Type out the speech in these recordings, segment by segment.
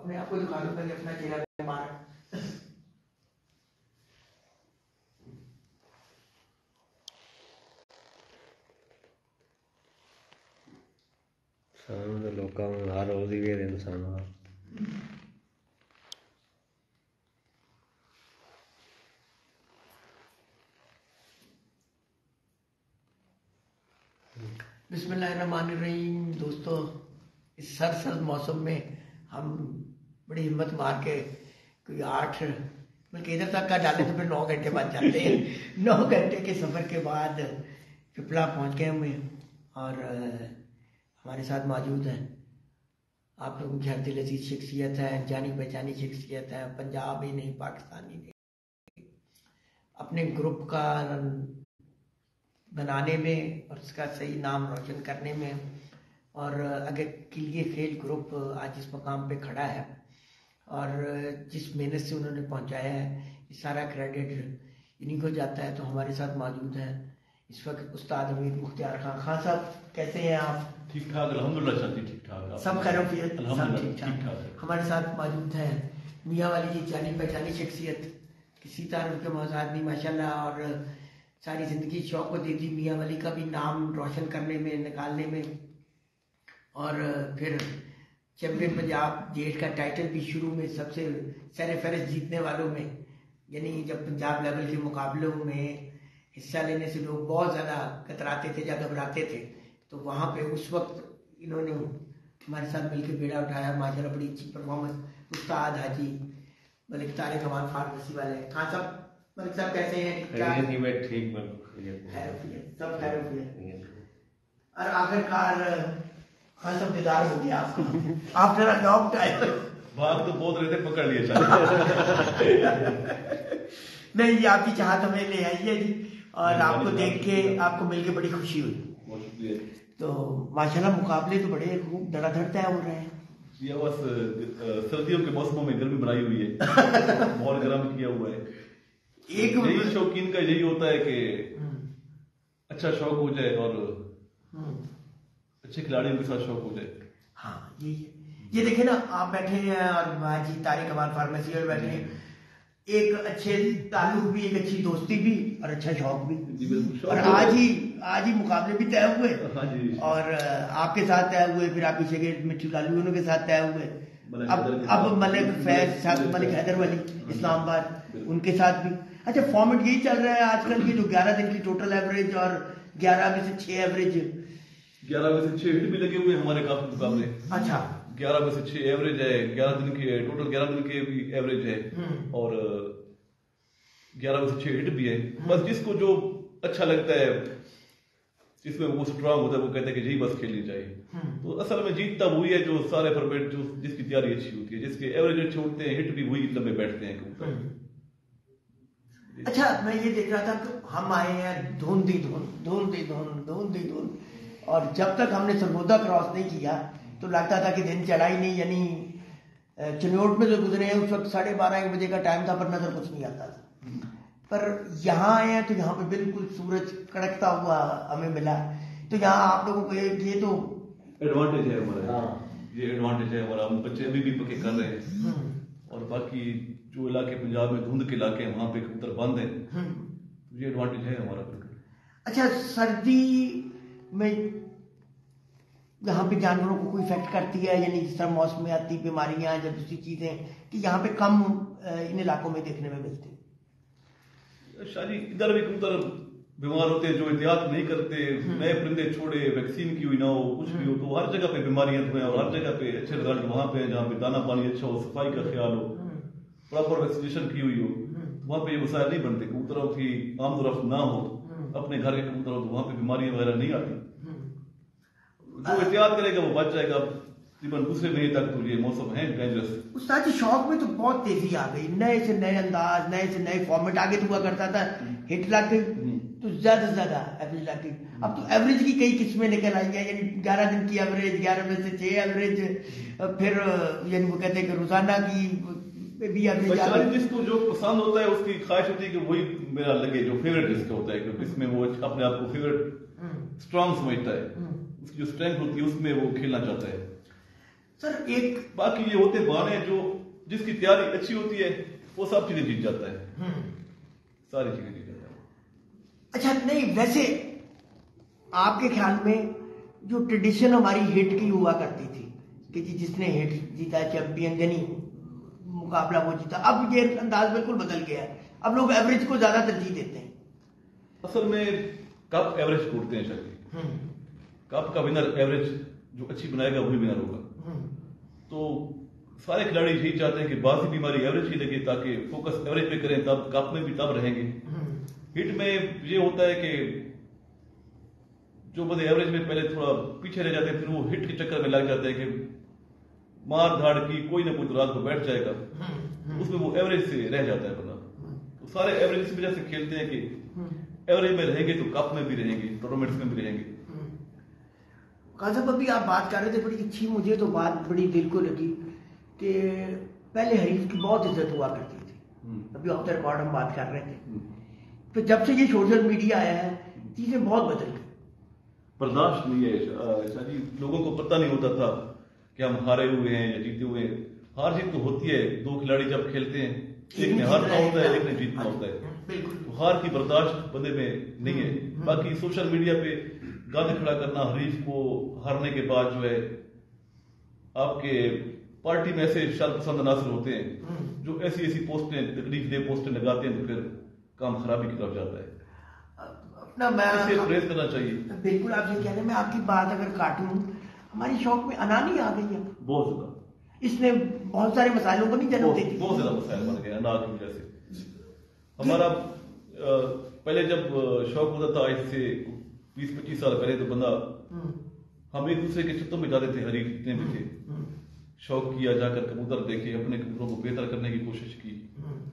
اپنے آپ کو دکھا دو پہلے اپنا چہرہ مارا. لوکاں ہر روز ہی ویکھدے انسان. بسم اللہ الرحمن الرحیم. دوستو اس سرد موسم میں ہم بڑی ہمت مار کے کوئی 8 بلکہ ادھر تک کا ڈالے تو پھر 9 گھنٹے بعد جاتے ہیں. 9 گھنٹے کے سفر کے بعد پپلا پہنچ گئے ہوئے اور ہمارے ساتھ موجود ہیں آپ لوگوں کی ہر دل عزیز شخصیت ہے, جانی پہچانی شخصیت ہے, پنجاب ہی نہیں پاکستانی نہیں. اپنے گروپ کا بنانے میں اور اس کا صحیح نام روشن کرنے میں اور اگر کے لیے فیل گروپ آج اس مقام پہ کھڑا ہے اور جس محنت سے انہوں نے پہنچایا ہے یہ سارا کریڈٹ انہیں کو جاتا ہے. تو ہمارے ساتھ موجود ہیں اس وقت استاد حمید مختار خان. خان صاحب کیسے ہیں آپ؟ ٹھیک ٹھاک الحمدللہ چلتی ٹھیک ٹھاک. سب خیر وفیت؟ الحمدللہ ٹھیک ٹھیک ٹھاک. ٹھاک. ہمارے ساتھ موجود ہیں میاں والی جی, جانی پہچانی شخصیت, کسی تعارف کے محتاج نہیں ماشاءاللہ, اور ساری زندگی شوق کو دیتی میاں والی کا بھی نام روشن کرنے میں, نکالنے میں, اور پھر چیمپئن پنجاب جیٹ کا ٹائٹل بھی شروع میں سب سے سر فہرست جیتنے والوں میں, یعنی جب پنجاب لیول کے مقابلوں میں حصہ لینے سے لوگ بہت زیادہ کتراتے تھے یا گھبراتے تھے, تو وہاں پہ اس وقت انہوں نے ہمارے ساتھ مل کے بیڑا اٹھایا ماشاءاللہ. بڑی اچھی پرفارمنس. استاد حاجی ملک طارق امان فارمیسی والے. خان صاحب, ملک صاحب کیسے ہیں؟ ٹھیک سب خیر وفیت. اور آخر کار خان صاحب دیدار ہو گیا آپ کا آفٹر اے لانگ ٹائم. بھاگ تو بہت رہے تھے, پکڑ لیے نہیں یہ آپ کی چاہت ہمیں لے آئی ہے جی, اور آپ کو دیکھ کے آپ کو مل کے بڑی خوشی ہوئی. تو ماشاءاللہ مقابلے تو بڑے خوب دھڑا دھڑ طے ہو رہے ہیں. یہ بس سردیوں کے موسموں میں گرمی بنائی ہوئی ہے, بہت گرم کیا ہوا ہے. ایک یہی شوقین کا یہی ہوتا ہے کہ اچھا شوق ہو جائے اور اچھے کھلاڑیوں کے ساتھ شوق ہو جائے. ہاں یہ دیکھیں نا, آپ بیٹھے ہیں اور حاجی طارق امان فارمیسی میں بیٹھے ہیں, ایک اچھے تعلق بھی, ایک اچھی دوستی بھی اور اچھا شوق بھی. اور آج ہی مقابلے بھی طے ہوئے اور آپ کے ساتھ طے ہوئے, پھر آپ پیچھے کے مٹھو لالو انہوں کے ساتھ طے ہوئے, اب ملک فیض صاحب, ملک حیدر ولی اسلام آباد, ان کے ساتھ بھی. اچھا فارمیٹ یہی چل رہا ہے آج کل کی جو 11 دن کی ٹوٹل ایوریج اور 11 میں سے 6 ایوریج. 11 میں سے 6 ہٹ بھی لگے ہوئے ہمارے کافی مقابلے. اچھا 11 میں سے 6 ایوریج ہے, 11 دن کے ٹوٹل 11 دن کے بھی ایوریج ہے, اور 11 میں سے 6 ہٹ بھی ہے. بس جس کو جو اچھا لگتا ہے, جس میں وہ اسٹرانگ ہوتا ہے, وہ کہتا ہے کہ یہی بس کھیلنی چاہیے. تو اصل میں جیتتا وہی ہے جو سارے فارمیٹ جو جس کی تیاری اچھی ہوتی ہے, جس کے ایوریج اچھے ہوتے ہیں, ہٹ بھی وہی لمبے بیٹھتے ہیں. اچھا میں یہ دیکھ رہا تھا کہ ہم آئے ہیں دھوندھی اور جب تک ہم نے سرگودا کراس نہیں کیا تو لگتا تھا کہ دن چڑھا ہی نہیں. یعنی چنوٹ میں جو گزرے ہیں اس وقت 12:30 بجے کا ٹائم تھا, پر نظر کچھ نہیں آتا تھا. پر یہاں آئے ہیں تو یہاں پہ بالکل سورج کڑکتا ہوا ہمیں ملا. تو یہاں آپ لوگوں کو یہ تو ایڈوانٹیج ہے ہمارا, یہ ایڈوانٹیج ہے ہمارا. ہم بچے ابھی بھی پکے کر رہے ہیں, اور باقی جو علاقے پنجاب میں دھند کے علاقے ہیں وہاں پہ کبوتر بند ہیں, یہ ایڈوانٹیج ہے ہمارا. اچھا سردی میں یہاں پہ جانوروں کو کوئی افیکٹ کرتی ہے, یعنی جس طرح موسم میں آتی بیماریاں یا دوسری چیزیں کہ یہاں پہ کم ان علاقوں میں دیکھنے میں ملتی؟ شاہ جی ادھر بھی کبوتر بیمار ہوتے ہیں جو احتیاط نہیں کرتے, نئے پرندے چھوڑے, ویکسین کی ہوئی نہ ہو, کچھ بھی ہو, تو ہر جگہ پہ بیماریاں ہوئیں, اور ہر جگہ پہ اچھے رزلٹ وہاں پہ جہاں پہ دانا پانی اچھا ہو, صفائی کا خیال ہو, پراپر ویکسینیشن کی ہوئی ہو, وہاں پہ یہ مسائل نہیں بنتے. کبوتروں کی آمد و رفت نہ ہو, اپنے گھر کے کبوتر ہو, تو وہاں پہ بیماریاں وغیرہ نہیں آتی. جو احتیاط کرے گا وہ بچ جائے گا. دوسرے مہینے تک تو یہ موسم ہے ڈینجرس. استاد جی شوق میں تو بہت تیزی آ گئی, نئے سے نئے انداز, نئے سے نئے فارمیٹ. آگے تو ہوا کرتا تھا ہٹ لگ گئی تو زیادہ سے زیادہ ایوریج لگ گئی. اب تو ایوریج کی کئی قسمیں نکل آئی ہیں, یعنی 11 دن کی ایوریج, 11 میں سے 6 ایوریج, پھر یعنی وہ کہتے ہیں کہ روزانہ کی بھی ایوریج. جس کو جو پسند ہوتا ہے اس کی خواہش ہوتی ہے کہ وہی میرا لگے, جو فیوریٹ جس کا ہوتا ہے, کیونکہ اس میں وہ اپنے آپ کو فیوریٹ اسٹرانگ سمجھتا ہے, اس کی جو اسٹرینتھ ہوتی ہے اس میں وہ کھیلنا چاہتا ہے. سر ایک باقی یہ ہوتے بہانے جو جس کی تیاری اچھی ہوتی ہے وہ سب چیزیں جیت جاتا ہے، ساری چیزیں جیت جاتا ہے۔ اچھا نہیں، ویسے آپ کے خیال میں جو ٹریڈیشن ہماری ہٹ کی ہوا کرتی تھی کہ جی جس نے ہٹ جیتا چیمپئن یعنی مقابلہ وہ جیتا، اب یہ انداز بالکل بدل گیا ہے، اب لوگ ایوریج کو زیادہ ترجیح دیتے ہیں۔ اصل میں کپ ایوریج کوٹتے ہیں شاید، کپ کا ونر ایوریج جو اچھی بنائے گا وہی ونر ہوگا، تو سارے کھلاڑی یہی چاہتے ہیں کہ بازی بھی ہماری ایوریج ہی لگے تاکہ فوکس ایوریج پہ کریں، تب کپ میں بھی تب رہیں گے۔ ہٹ میں یہ ہوتا ہے کہ جو بندے ایوریج میں پہلے تھوڑا پیچھے رہ جاتے ہیں پھر وہ ہٹ کے چکر میں لگ جاتے ہیں کہ مار دھاڑ کی کوئی نہ کوئی تو رات کو بیٹھ جائے گا، اس میں وہ ایوریج سے رہ جاتا ہے بندہ۔ تو سارے ایوریج کی وجہ سے کھیلتے ہیں کہ ایوریج میں رہیں گے تو کپ میں بھی رہیں گے، ٹورنامنٹس میں بھی رہیں گے۔ خان صاحب ابھی آپ بات کر رہے تھے بڑی اچھی، مجھے تو بات بڑی دل کو لگی کہ پہلے حریف کی بہت عزت ہوا کرتی تھی، ابھی آف دا ریکارڈ ہم بات کر رہے تھے، پھر جب سے یہ سوشل میڈیا آیا ہے چیزیں بہت بدل گئی۔ برداشت نہیں ہے شاہ جی، لوگوں کو پتہ نہیں ہوتا تھا کہ ہم ہارے ہوئے ہیں یا جیتے ہوئے ہیں۔ ہار جیت تو ہوتی ہے، دو کھلاڑی جب کھیلتے ہیں ایک نے ہارنا ہوتا ہے ایک نے جیتنا ہوتا ہے، ہار کی برداشت بندے میں نہیں ہے۔ باقی سوشل میڈیا پہ گند کھڑا کرنا حریف کو ہارنے کے بعد جو ہے، آپ کے پارٹی میں ایسے شر پسند عناصر ہوتے ہیں جو ایسی ایسی پوسٹیں تکلیف دہ پوسٹیں لگاتے ہیں تو پھر کام خرابی کی طرف جاتا ہے۔ اسے پریز کرنا چاہیے۔ بالکل آپ سے کہنے میں آپ کی بات اگر کاٹوں، ہماری شوق میں انانی آ گئی ہے بہت زیادہ، اس نے بہت سارے مسائلوں کو نہیں جنم دے دی، بہت زیادہ مسائل بن گئے انا کی وجہ سے۔ ہمارا پہلے جب شوق ہوتا تھا آج سے 20-25 سال پہلے تو بندہ ہم ایک دوسرے کے چھتوں میں جاتے تھے، حریف جتنے بھی تھے، شوق کیا جا کر کبوتر دیکھے، اپنے کبوتروں کو بہتر کرنے کی کوشش کی،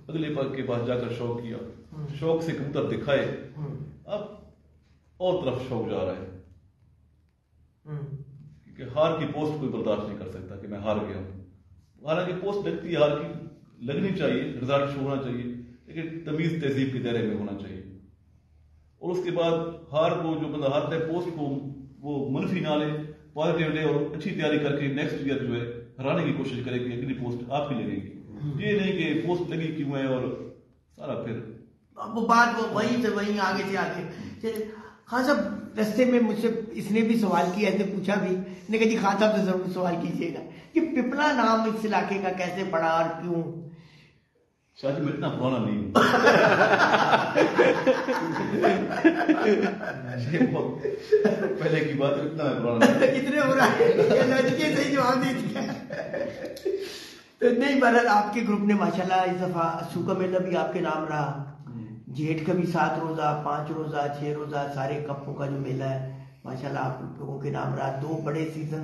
اگلے پاک کے پاس جا کر شوق کیا، شوق سے کبوتر دکھائے، اب اور طرف شوق جا رہا ہے کہ ہار کی پوسٹ کوئی برداشت نہیں کر سکتا کہ میں ہار گیا ہوں۔ حالانکہ پوسٹ لگتی ہے، ہار کی لگنی چاہیے، رزلٹ شو ہونا چاہیے، لیکن تمیز تہذیب کے دائرے میں ہونا چاہیے۔ اور اس کے بعد ہار کو جو بندہ ہارتا ہے پوسٹ کو وہ منفی نہ لے، پازیٹیو لے اور اچھی تیاری کر کے نیکسٹ ایئر جو ہے ہرانے کی کوشش کرے کہ اگلی پوسٹ آپ کی لگے گی، یہ نہیں کہ پوسٹ لگی کیوں ہے اور سارا پھر وہ بات وہیں سے وہیں آگے سے آگے۔ خان صاحب رستے میں مجھ سے اس نے بھی سوال کیا، ایسے پوچھا بھی، نے کہا جی خان صاحب سے ضرور سوال کیجیے گا کہ پپلا نام اس علاقے کا کیسے پڑا اور کیوں؟ شاہ جی میں اتنا پرانا نہیں ہوں، پہلے کی بات اتنا میں پرانا نہیں، اتنے برائی صحیح جواب دے دیا۔ تو نہیں بہرحال آپ کے گروپ نے ماشاءاللہ اس دفعہ اسو کا میلہ بھی آپ کے نام رہا، جیٹ کا بھی 7 روزہ 5 روزہ 6 روزہ سارے کپوں کا جو میلہ ہے ماشاءاللہ آپ لوگوں کے نام رہا۔ 2 بڑے سیزن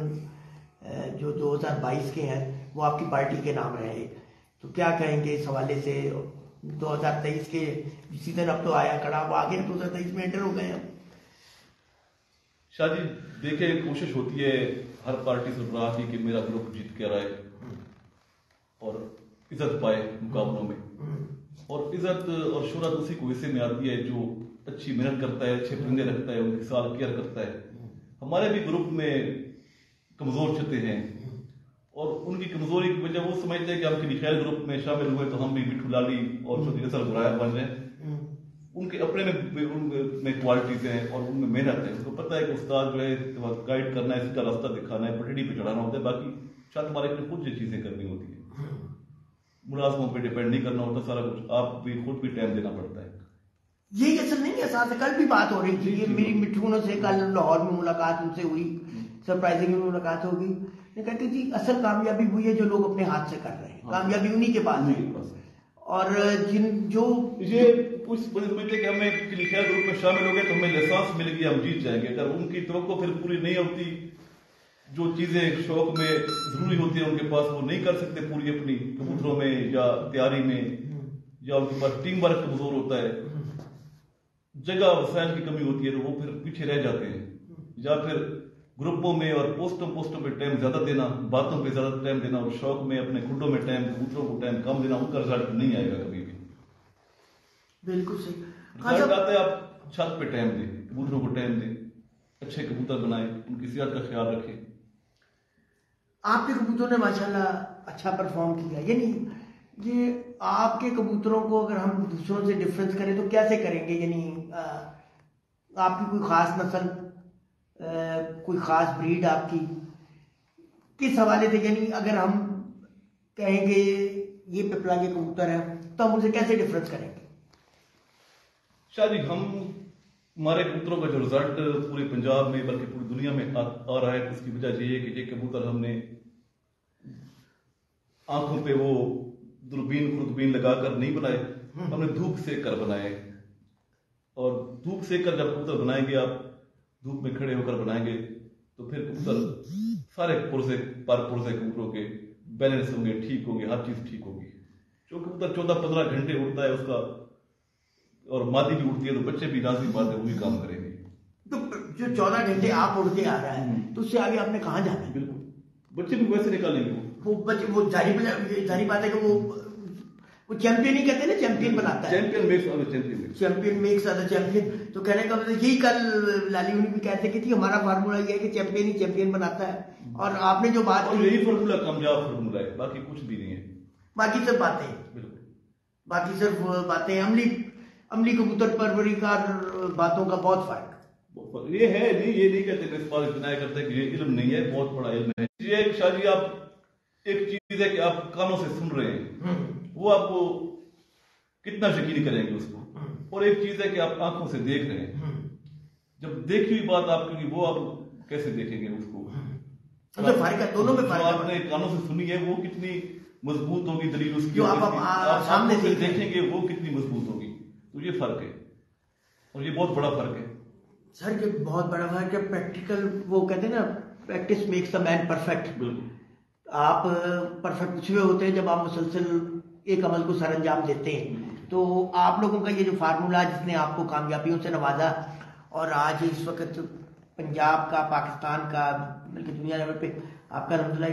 جو 2022 کے ہیں وہ آپ کی پارٹی کے نام رہے، تو کیا کہیں گے اس حوالے سے؟ 2023 کے سیزن اب تو آیا کڑا، وہ آگے 2023 میں انٹر ہو گئے ہیں۔ شاہ جی دیکھیں کوشش ہوتی ہے ہر پارٹی سربراہ کی کہ میرا گروپ جیت کے آئے اور عزت پائے مقابلوں میں، اور عزت اور شہرت اسی کو حصے میں آتی ہے جو اچھی محنت کرتا ہے، اچھے پرندے رکھتا ہے، ان کی سال کیئر کرتا ہے۔ ہمارے بھی گروپ میں کمزور چھتے ہیں اور ان کی کمزوری کی وجہ وہ سمجھتے ہیں کہ ہم کسی خیر گروپ میں شامل ہوئے تو ہم بھی مٹھو لالی اور چھوٹی اثر برایا بن رہے ہیں۔ ان کے اپنے میں کوالٹیز ہیں اور ان میں محنت ہے، ان کو پتہ ہے کہ استاد جو ہے گائیڈ کرنا ہے، سیدھا راستہ دکھانا ہے، پٹڑی پہ چڑھانا ہوتا ہے، باقی شاید ہمارے لیے خود یہ چیزیں کرنی ہوتی ہیں، ملازموں پہ ڈیپینڈ نہیں کرنا ہوتا سارا کچھ، آپ بھی خود بھی ٹائم دینا پڑتا ہے۔ یہی اصل نہیں ہے ساتھ، کل بھی بات ہو رہی تھی، یہ میری مٹھونوں سے کل لاہور میں ملاقات ان سے ہوئی، سرپرائزنگ میں ملاقات ہوگی، میں کہتی تھی اصل کامیابی وہی ہے جو لوگ اپنے ہاتھ سے کر رہے ہیں، کامیابی انہی کے پاس ہے، اور جو یہ کچھ سمجھتے کہ ہمیں کسی خیر گروپ میں شامل ہو گئے تو ہمیں لائسنس مل گیا ہم جیت جائیں گے، اگر ان کی توقع پھر پوری نہیں ہوتی، جو چیزیں شوق میں ضروری ہوتی ہیں ان کے پاس وہ نہیں کر سکتے پوری اپنی کبوتروں میں یا تیاری میں، یا ان کے پاس ٹیم ورک کمزور ہوتا ہے، جگہ وسائل کی کمی ہوتی ہے تو وہ پھر پیچھے رہ جاتے ہیں، یا پھر گروپوں میں اور پوسٹوں پہ ٹائم زیادہ دینا، باتوں پہ زیادہ ٹائم دینا اور شوق میں اپنے کھڈوں میں ٹائم، کبوتروں کو ٹائم کم دینا، ان کا رزلٹ نہیں آئے گا کبھی بھی۔ بالکل صحیح رزلٹ آتا ہے آپ چھت پہ ٹائم دیں، کبوتروں کو ٹائم دیں، اچھے کبوتر بنائیں، ان کی صحت کا خیال رکھیں۔ آپ کے کبوتروں نے ماشاءاللہ اچھا پرفارم کیا، یعنی یہ آپ کے کبوتروں کو اگر ہم دوسروں سے ڈفرینس کریں تو کیسے کریں گے؟ یعنی آپ کی کوئی خاص نسل، کوئی خاص بریڈ آپ کی کس حوالے سے، یعنی اگر ہم کہیں گے یہ پپلا کے کبوتر ہے تو ہم اسے کیسے ڈفرینس کریں گے؟ شاہ جی، ہمارے کبوتروں کا جو رزلٹ پورے پنجاب میں بلکہ پوری دنیا میں آ رہا ہے، اس کی وجہ یہ ہے کہ یہ کبوتر ہم نے آنکھوں پہ وہ خوردبین لگا کر نہیں بنائے، ہم نے دھوپ سیک کر بنائے. اور دھوپ سیک کر جب کبوتر بنائیں گے، آپ دھوپ میں کھڑے ہو کر بنائیں گے تو پھر کبوتر سارے پرزے کبوتروں کے بیلنس ہوں گے، ٹھیک ہوں گے، ہر چیز ٹھیک ہوگی. جو کبوتر 14-15 گھنٹے اڑتا ہے اس کا، اور مادی بھی اڑتی ہے تو بچے بھی لازمی بات ہے وہی کام کریں گے. تو جو 14 گھنٹے آپ اڑ کے آ رہا ہے تو اس سے آگے آپ نے کہاں جانا ہے؟ بالکل بچے بھی ویسے نکالیں گے. وہ بچے، وہ ظاہری بات ہے کہ وہ چیمپئن ہی کہتے ہیں نا، چیمپئن بناتا ہے، چیمپئن میکس ادر چیمپئن. تو کہنے کا مطلب یہی، کل لالی انہیں بھی کہتے کہ تھی ہمارا فارمولا یہ ہے کہ چیمپئن ہی چیمپئن بناتا ہے. اور آپ نے جو بات کی، یہی فارمولا کامیاب فارمولا ہے، باقی کچھ بھی نہیں ہے. باقی سب باتیں، بالکل باقی صرف باتیں. عملی کبوتر پروری کا باتوں کا بہت فرق یہ ہے. یہ نہیں کہتے کہ اس بات بنایا کرتے کہ یہ علم نہیں ہے، بہت بڑا علم ہے. یہ شاہ جی، آپ ایک چیز ہے کہ آپ کانوں سے سن رہے ہیں، وہ آپ کو کتنا یقین کریں گے اس کو. اور ایک چیز ہے کہ آپ آنکھوں سے دیکھ رہے ہیں. جب دیکھی ہوئی بات آپ کی، وہ آپ کیسے دیکھیں گے اس کو؟ فرق ہے دونوں میں. آپ نے کانوں سے سنی ہے وہ کتنی مضبوط ہوگی دلیل اس کی، جو آپ سامنے سے دیکھیں گے وہ کتنی مضبوط ہوگی. تو یہ فرق ہے، اور یہ بہت بڑا فرق ہے سر. یہ بہت بڑا فرق ہے. پریکٹیکل، وہ کہتے ہیں نا، practice makes the man perfect. بالکل. آپ پرفیکٹ کچھ بھی ہوتے ہیں جب آپ مسلسل ایک عمل کو سر انجام دیتے ہیں. تو آپ لوگوں کا یہ جو فارمولا جس نے آپ کو کامیابیوں سے نوازا، اور آج اس وقت پنجاب کا، پاکستان کا، بلکہ دنیا لیول پہ آپ کا الحمدللہ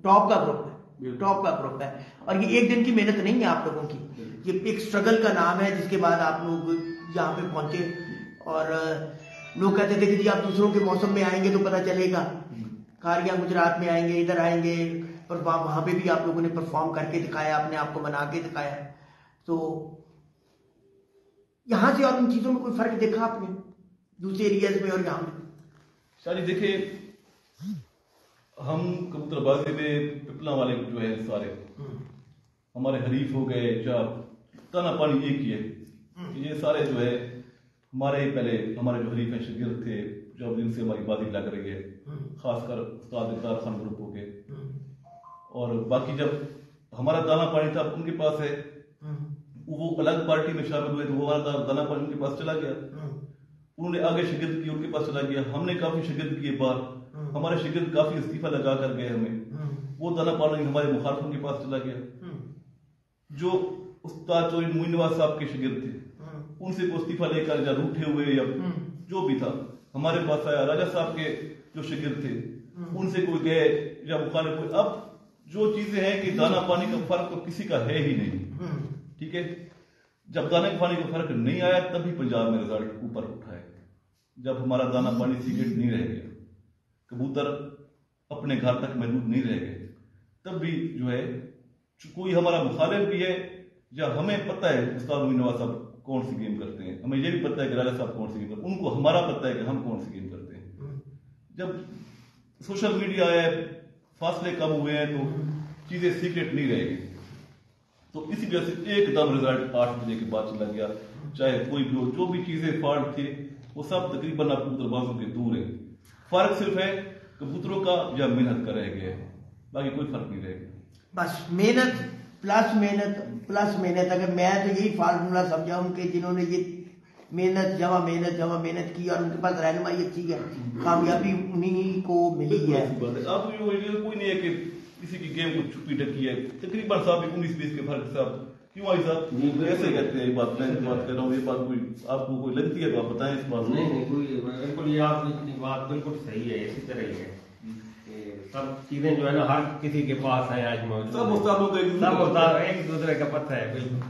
ٹاپ کا گروپ ہے، ٹاپ کا گروپ ہے. اور یہ ایک دن کی محنت نہیں ہے آپ لوگوں کی، یہ ایک سٹرگل کا نام ہے جس کے بعد آپ لوگ یہاں پہ پہنچے. اور لوگ کہتے تھے کہ جی آپ دوسروں کے موسم میں آئیں گے تو پتہ چلے گا، کاریاں گجرات میں آئیں گے، ادھر آئیں گے، اور وہاں پہ بھی آپ لوگوں نے پرفارم کر کے دکھایا، اپنے آپ کو بنا کے دکھایا. تو یہاں سے اور ان چیزوں میں کوئی فرق دیکھا آپ نے دوسرے ایریاز میں اور یہاں میں؟ شاہ جی دیکھیں، ہم کبوتر بازی میں پپلا والے جو ہے سارے ہمارے حریف ہو گئے، یا دانا پانی ایک ہی ہے. یہ سارے جو ہے ہمارے پہلے ہمارے جو حریف ہیں شاگرد تھے، جو جن سے ہماری بازی لگ رہی ہے، خاص کر استاد اقرار خان گروپ ہو گئے. اور باقی جب ہمارا دانا پانی تھا ان کے پاس ہے، وہ الگ پارٹی میں شامل ہوئے تو وہ ہمارا دانا پانی ان کے پاس چلا گیا. انہوں نے آگے شاگرد کی، ان کے پاس چلا گیا. ہم نے کافی شاگرد کیے بار، ہمارے شاگرد کافی استعفیٰ لگا کر گئے ہمیں. وہ دانا پانی ہمارے مخالفوں کے پاس چلا گیا. جو استاد چوری معین نواز صاحب کے شاگرد تھے، ان سے کوئی استعفیٰ لے کر یا روٹھے ہوئے یا جو بھی تھا ہمارے پاس آیا. راجہ صاحب کے جو شاگرد تھے ان سے کوئی گئے یا مخالف ہوئے. اب جو چیزیں ہیں کہ دانا پانی کا فرق تو کسی کا ہے ہی نہیں، ٹھیک ہے. جب دانے پانی کا فرق نہیں آیا تبھی پنجاب میں رزلٹ اوپر اٹھا ہے. جب ہمارا دانا پانی سیکرٹ نہیں رہ گیا، کبوتر اپنے گھر تک محدود نہیں رہ گئے، تب بھی جو ہے کوئی ہمارا مخالف بھی ہے یا ہمیں پتہ ہے استاد معین نواز صاحب کون سی گیم کرتے ہیں، ہمیں یہ بھی پتہ ہے کہ راجہ صاحب کون سی گیم کرتے ہیں، ان کو ہمارا پتہ ہے کہ ہم کون سی گیم کرتے ہیں. جب سوشل میڈیا آیا ہے، فاصلے کم ہوئے ہیں تو چیزیں سیکرٹ نہیں رہ گئی. تو اسی وجہ سے ایک دم رزلٹ 8 بجے کے بعد چلا گیا. چاہے کوئی بھی ہو، جو بھی چیزیں فالٹ تھے وہ سب تقریباً کبوتر بازوں کے دور ہیں. فرق صرف ہے کبوتروں کا یا محنت کا رہ گیا ہے، باقی کوئی فرق نہیں رہ گیا. بس محنت پلس محنت پلس محنت. اگر میں تو یہی فارمولا سمجھا ہوں کہ جنہوں نے یہ محنت جمع محنت کی اور ان کے پاس رہنمائی اچھی ہے، کامیابی انہی کو ملی ہے. اب کوئی نہیں ہے کہ کسی کی گیم کو چھپی ڈکی ہے. تقریباً صاحب 19-20 کے فرق صاحب کیوں آئی صاحب ایسے کہتے ہیں. یہ بات میں بات کر رہا ہوں، یہ بات کوئی آپ کو کوئی لگتی ہے تو آپ بتائیں اس بات. نہیں کوئی بالکل، یہ آپ کی بات بالکل صحیح ہے، اسی طرح ہی ہے. سب چیزیں جو ہے نا ہر کسی کے پاس ہیں آج موجود، سب استادوں کا سب استاد ایک دوسرے کا پتہ ہے. بالکل.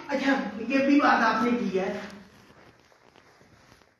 اچھا، یہ بھی بات آپ نے کی ہے،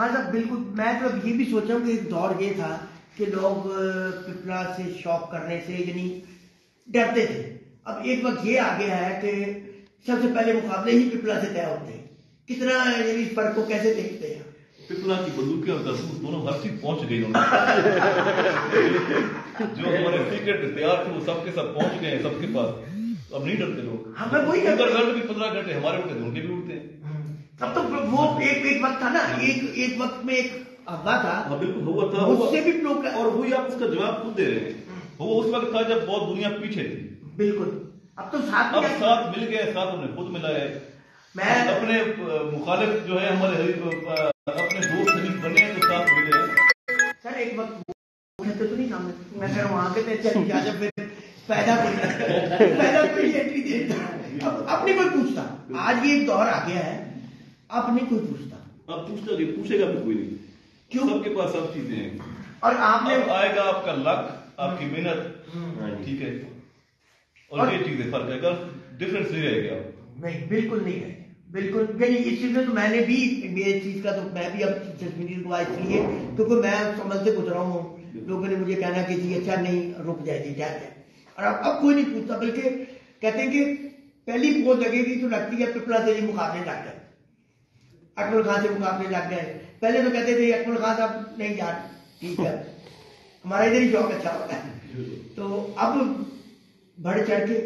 خان صاحب بالکل، میں تو اب یہ بھی سوچا ہوں کہ ایک دور یہ تھا کہ لوگ پپلا سے شوق کرنے سے یعنی ڈرتے تھے. اب ایک وقت یہ آ گیا ہے کہ سب سے پہلے مقابلے ہی پپلا سے طے ہوتے ہیں. کتنا یعنی اس فرق کو کیسے دیکھتے ہیں؟ پپلا کی بندوقیں اور کارتوس دونوں ہر چیز پہنچ گئی جو ہمارے سیکرٹ تیار تھے وہ سب کے سب پہنچ گئے ہیں سب کے پاس. اب نہیں ڈرتے لوگ. ہمیں وہی گھنٹے بھی 15 گھنٹے ہمارے اٹھتے ہیں ان کے بھی اٹھتے ہیں. اب تو وہ ایک وقت تھا نا، ایک وقت میں ایک افواہ تھا. بالکل ہوا تھا اس سے بھی لوگ، اور وہی آپ اس کا جواب خود دے رہے ہیں. وہ اس وقت تھا جب بہت دنیا پیچھے تھی. بالکل. اب تو ساتھ مل گئے، ساتھ ہم نے خود ملا ہے. میں اپنے مخالف جو ہے ہمارے اپنے دوست حریف بنے ہیں تو ساتھ ملے ہیں. سر ایک وقت کہتے تو نہیں سامنے، میں کہہ رہا ہوں وہاں کے چل کیا جب پیدا کوئی انٹری دیتا اب نہیں کوئی پوچھتا. آج یہ ایک دور آ گیا ہے، اب نہیں کوئی پوچھتا. اب پوچھے گا بھی کوئی نہیں. کیوں؟ سب کے پاس سب چیزیں ہیں. اور آپ نے آئے گا آپ کا لک، آپ کی محنت، ٹھیک ہے، اور یہ چیزیں فرق ہے گا. ڈفرنس نہیں رہے گا. نہیں بالکل نہیں ہے. بالکل یعنی اس چیز میں تو میں نے بھی اس چیز کا تو میں بھی اب تصویر کو اس لیے کیونکہ میں سمجھ سے گزرا ہوں. لوگوں نے مجھے کہنا کہ جی اچھا نہیں رک جائے جی ٹھہر جائے. اور اب کوئی نہیں پوچھتا، بلکہ کہتے ہیں کہ پہلی پوز لگے گی تو لگتی ہے پپلا سے ہی مقابلے لگ گئے، اکمل خان سے مقابلے لگ گئے. پہلے تو کہتے تھے اکمل خان صاحب نہیں یار ٹھیک ہے ہمارا ادھر ہی شوق اچھا ہوتا ہے. تو اب بڑھ چڑھ کے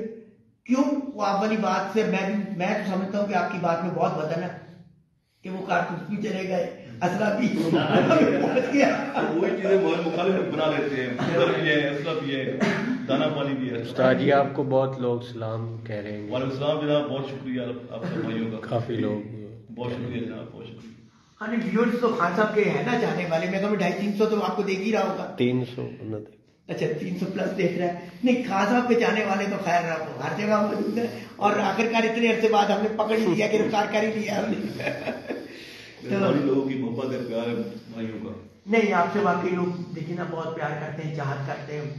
کیوں وہ آپ والی بات سے میں تو سمجھتا ہوں کہ آپ کی بات میں بہت وزن ہے کہ وہ کارتوس بھی چلے گئے، اسلحہ بھی پہنچ گیا. وہی چیزیں مخالف بنا لیتے ہیں، اسلحہ بھی ہے، دانا پانی بھی ہے. استاد جی آپ کو بہت لوگ سلام کہہ رہے ہیں. وعلیکم السلام جناب، بہت شکریہ آپ سب بھائیوں کا. کافی لوگ، بہت شکریہ جناب، بہت شکریہ. ہاں نہیں ویورز تو خان صاحب کے ہیں نا جانے والے، میں کہوں 250-300 تو آپ کو دیکھ ہی رہا ہوگا. 300. اچھا 300 پلس دیکھ رہا ہے. نہیں خان صاحب کے جانے والے تو خیر ہر جگہ موجود ہیں، اور آخرکار اتنے عرصے بعد ہم نے پکڑ ہی لیا، گرفتار کر ہی لیا ہم نے. لوگوں کی محبت ہے، پیار ہے بھائیوں کا. نہیں آپ سے واقعی لوگ دیکھیں نا بہت پیار کرتے ہیں، چاہت کرتے ہیں،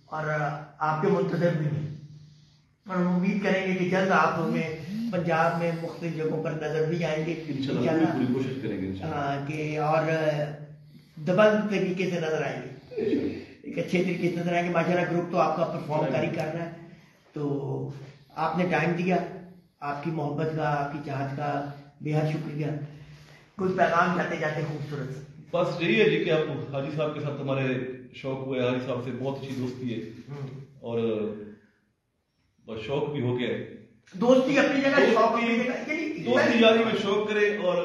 اور آپ کے منتظر بھی ہیں. اور ہم امید کریں گے کہ جلد آپ ہمیں پنجاب میں مختلف جگہوں پر نظر بھی آئیں گے انشاءاللہ، پوری کوشش کریں گے کہ اور دبل طریقے سے نظر آئیں گے، ایک اچھے طریقے سے نظر آئیں گے. ماشاءاللہ گروپ تو آپ کا پرفارم کر ہی کر رہا ہے. تو آپ نے ٹائم دیا، آپ کی محبت کا، آپ کی چاہت کا بے حد شکریہ. کچھ پیغام جاتے جاتے خوبصورت سے. بس یہی ہے جی کہ آپ حاجی صاحب کے ساتھ ہمارے شوق ہوئے، حاجی صاحب سے بہت اچھی دوستی ہے، اور بس شوق بھی ہو گیا ہے. دوستی اپنی جگہ، دوستی یاری میں شوق کرے. اور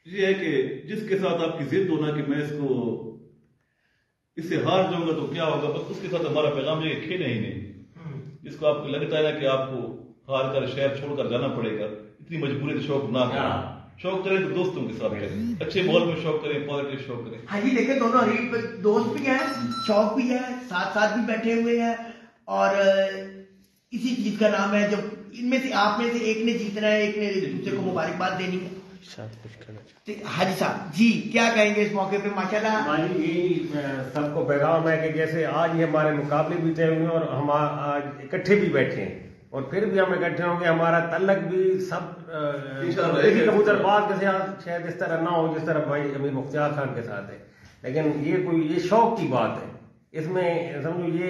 یہ ہے کہ جس کے ساتھ آپ کی ضد ہونا کہ میں اس سے ہار جاؤں گا تو کیا ہوگا، بس اس کے ساتھ ہمارا پیغام یہ کھیلے ہی نہیں. جس کو آپ کو لگتا ہے نا کہ آپ کو ہار کر شہر چھوڑ کر جانا پڑے گا، اتنی مجبوری سے شوق نہ کریں. شوق کریں تو دوستوں کے ساتھ کریں، اچھے ماحول میں شوق کریں، پازیٹیو شوق کریں. ہاں جی دیکھیں دونوں حریف دوست بھی ہیں، شوق بھی ہے، ساتھ ساتھ بھی بیٹھے ہوئے ہیں، اور اسی چیز کا نام ہے جب ان میں سے آپ میں سے ایک نے جیتنا ہے، ایک نے دوسرے کو مبارکباد دینی ہے. حاجی صاحب جی کیا کہیں گے اس موقع پہ؟ ماشاءاللہ یہی سب کو پیغام ہے کہ جیسے آج ہی ہمارے مقابلے بھی طے ہوئے اور ہم آج اکٹھے بھی بیٹھے ہیں، اور پھر بھی ہم اکٹھے ہوں گے. ہمارا تعلق بھی سب کبوتر باز کے ساتھ شاید اس طرح نہ ہو جس طرح بھائی امیر مختار خان کے ساتھ ہے، لیکن یہ شوق کی بات ہے. اس میں سمجھو یہ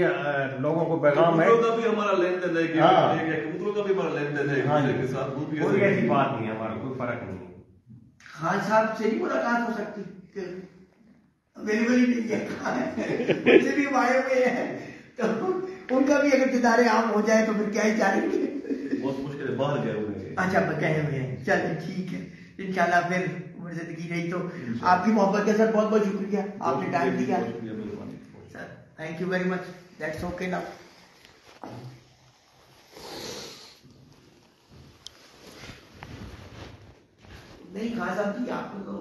لوگوں کو پیغام ہے. کبوتروں کا بھی ہمارا لین دین ہے، کبوتروں کا بھی ہمارا لین دین ہے کے ساتھ، کوئی ایسی بات نہیں ہے، ہمارا کوئی فرق نہیں ہے. خان صاحب سے نہیں ملاقات ہو سکتی، اویلیبل ہی نہیں ہے، ان سے بھی آئے ہوئے ہیں، تو ان کا بھی اگر دیدار عام ہو جائے تو پھر کیا ہی چاہیں گے. بہت مشکل ہے، باہر گئے ہوئے ہیں. اچھا گئے ہوئے ہیں، چلیں ٹھیک ہے انشاءاللہ. پھر عمر زندگی رہی تو آپ کی محبت کا سر بہت بہت شکریہ، آپ نے ٹائم دیا sir. Thank you very much. That's okay نا. نہیں خان صاحب جی آپ کو تو